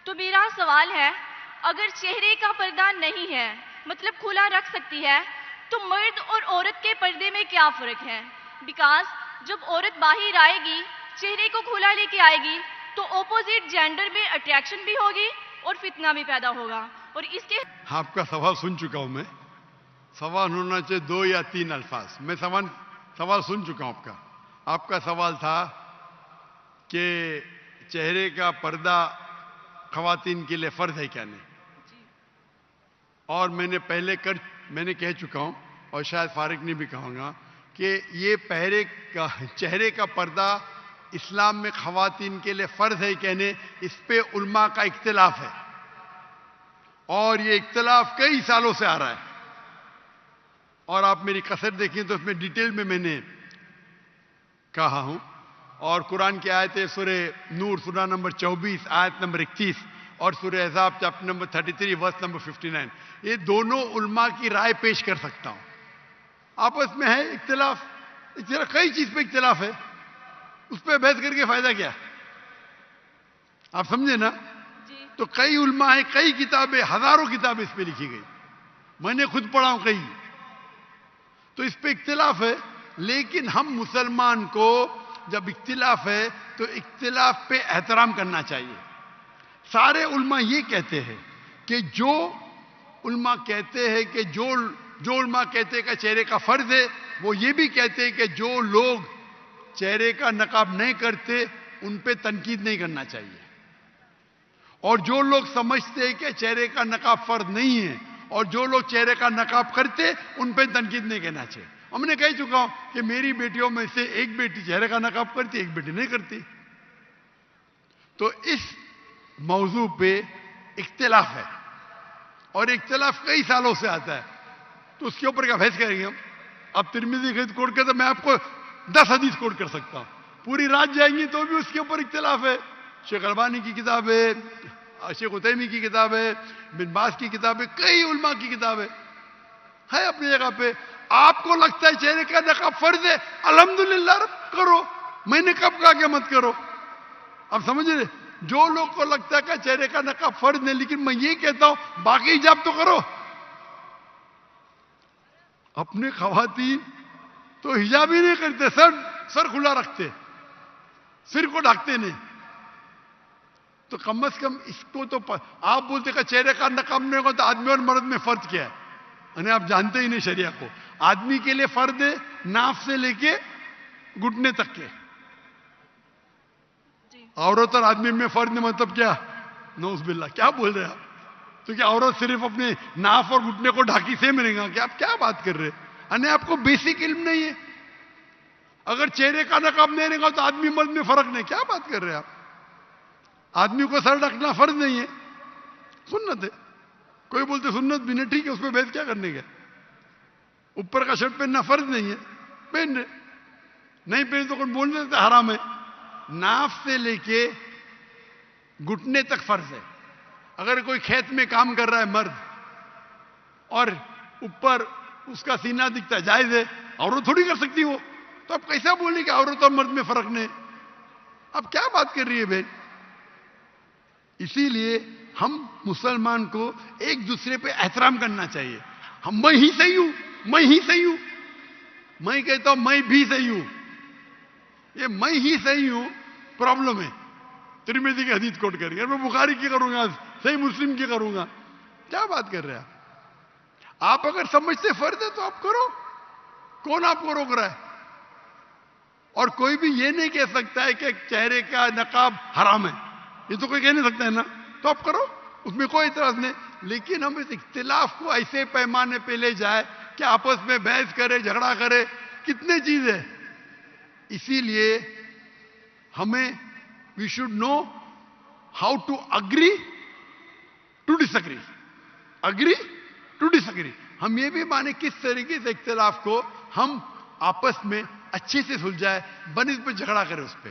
تو میرا سوال ہے، اگر چہرے کا پردہ نہیں ہے مطلب کھلا رکھ سکتی ہے، تو مرد اور عورت کے پردے میں کیا فرق ہے؟ بیکاز جب عورت باہر آئے گی، چہرے کو کھلا لے کے آئے گی، تو اپوزٹ جینڈر میں اٹریکشن بھی ہوگی اور فتنہ بھی پیدا ہوگا. اور اس کے آپ کا سوال سن چکا ہوں میں. سوال ہونا چاہیے 2 یا 3 الفاظ. میں سوال سن چکا ہوں آپ کا. آپ کا سوال تھا کہ چہرے کا پردہ خواتین کے لیے فرض ہے کیا نہیں. اور میں نے کہہ چکا ہوں، اور شاید فارغ نے بھی کہوں گا، کہ یہ چہرے کا پردہ اسلام میں خواتین کے لیے فرض ہے کہ نہیں، اس پہ علماء کا اختلاف ہے. اور یہ اختلاف کئی سالوں سے آ رہا ہے. اور آپ میری قصر دیکھیں تو اس میں ڈیٹیل میں نے کہا ہوں. اور قرآن کی آیتیں سورہ نور سورہ نمبر 24 آیت نمبر 31 اور سورہ احزاب چیپٹر نمبر 33 ورس نمبر 59، یہ دونوں علماء کی رائے پیش کر سکتا ہوں. آپس میں ہے اختلاف، کئی چیز پہ اختلاف ہے، اس پہ بحث کر کے فائدہ کیا؟ آپ سمجھے نا؟ تو کئی علماء ہیں، کئی کتابیں، ہزاروں کتابیں اس پہ لکھی گئی، میں نے خود پڑھا ہوں کئی. تو اس پہ اختلاف ہے، لیکن ہم مسلمان کو جب اختلاف ہے تو اختلاف پہ احترام کرنا چاہیے. سارے علماء یہ کہتے ہیں کہ جو علماء کہتے ہیں کہ چہرے کا فرض ہے، وہ یہ بھی کہتے ہیں کہ جو لوگ چہرے کا نقاب نہیں کرتے ان پہ تنقید نہیں کرنا چاہیے. اور جو لوگ سمجھتے ہیں کہ چہرے کا نقاب فرض نہیں ہے اور جو لوگ چہرے کا نقاب کرتے ان پہ تنقید نہیں کرنا چاہیے. ہم نے کہہ چکا ہوں کہ میری بیٹیوں میں سے ایک بیٹی چہرے کا نقاب کرتی، ایک بیٹی نہیں کرتی. تو اس موضوع پہ اختلاف ہے، اور اختلاف کئی سالوں سے آتا ہے. تو اس کے اوپر کیا بحث کریں گے ہم؟ اب ترمذی حدیث کوٹ کرتے میں آپ کو 10 حدیث کوٹ کر سکتا ہوں، پوری رات جائیں گی تو بھی اس کے اوپر اختلاف ہے. شیخ البانی کی کتاب ہے، شیخ عثیمین کی کتاب ہے، بن باز کی کتاب ہے، کئی علماء کی کتاب ہے اپنی جگہ پہ. آپ کو لگتا ہے چہرے کا نقاب فرض ہے، الحمدللہ رب کرو، میں نے کب کہا کہ مت کرو. اب سمجھ رہے؟ جو لوگ کو لگتا ہے کہ چہرے کا نقاب فرض نہیں، لیکن میں یہ کہتا ہوں باقی حجاب تو کرو. اپنے خواتین تو حجاب ہی نہیں کرتے، سر کھلا رکھتے، سر کو ڈھکتے نہیں. تو کم از کم اس کو تو آپ بولتے کہ چہرے کا نقاب نہیں ہوگا تو آدمی اور مرد میں فرق کیا ہے؟ یعنی آپ جانتے ہی نہیں شریعت کو. آدمی کے لیے فرض ہے ناف سے لے کے گھٹنے تک کے، عورت اور آدمی میں فرق نہیں. مطلب کیا؟ نعوذ باللہ، کیا بول رہے ہیں آپ؟ تو کیا عورت صرف اپنے ناف اور گھٹنے کو ڈھاکی سے ملے گا؟ کہ آپ کیا بات کر رہے ہیں؟ یعنی آپ کو بیسک علم نہیں ہے. اگر چہرے کا نقاب نہیں رہے گا تو آدمی مرد میں فرق نہیں. کیا بات کر رہے ہیں آپ؟ آدمی کو سر ڈھکنا فرض نہیں ہے، سنت ہے. کوئی بولتے سنت بھی نہیں، ٹھیک ہے، اس پہ بحث کیا کرنے کا؟ اوپر کا شرٹ پہننا فرض نہیں ہے، پہن رہے، نہیں پہن تو کوئی بولنے سے حرام ہے. ناف سے لے کے گھٹنے تک فرض ہے. اگر کوئی کھیت میں کام کر رہا ہے مرد اور اوپر اس کا سینہ دکھتا ہے، جائز ہے، عورت تھوڑی کر سکتی وہ. تو اب کیسا بولیں کہ عورت اور مرد میں فرق نہیں؟ اب کیا بات کر رہی ہے بہن؟ اسی لیے ہم مسلمان کو ایک دوسرے پہ احترام کرنا چاہیے. میں ہی صحیح ہوں، میں ہی صحیح ہوں، میں کہتا ہوں میں بھی صحیح ہوں. یہ میں ہی صحیح ہوں پرابلم ہے. ترمذی کی حدیث کوٹ کر کے میں بخاری کی کروں گا، صحیح مسلم کی کروں گا. کیا بات کر رہے ہیں آپ؟ اگر سمجھتے فرض ہے تو آپ کرو، کون آپ کو روک رہا ہے؟ اور کوئی بھی یہ نہیں کہہ سکتا ہے کہ چہرے کا نقاب حرام ہے، یہ تو کوئی کہہ نہیں سکتا ہے نا. تو آپ کرو، اس میں کوئی اعتراض نہیں. لیکن ہم اس اختلاف کو ایسے پیمانے پہ لے جائے کہ آپس میں بحث کرے، جھگڑا کرے، کتنے چیز ہے. اسی لیے ہمیں we should know how to agree to disagree, agree to disagree. ہم یہ بھی مانے کس طریقے سے اختلاف کو ہم آپس میں اچھے سے سلجھائے، بنسبت جھگڑا کرے اس پہ.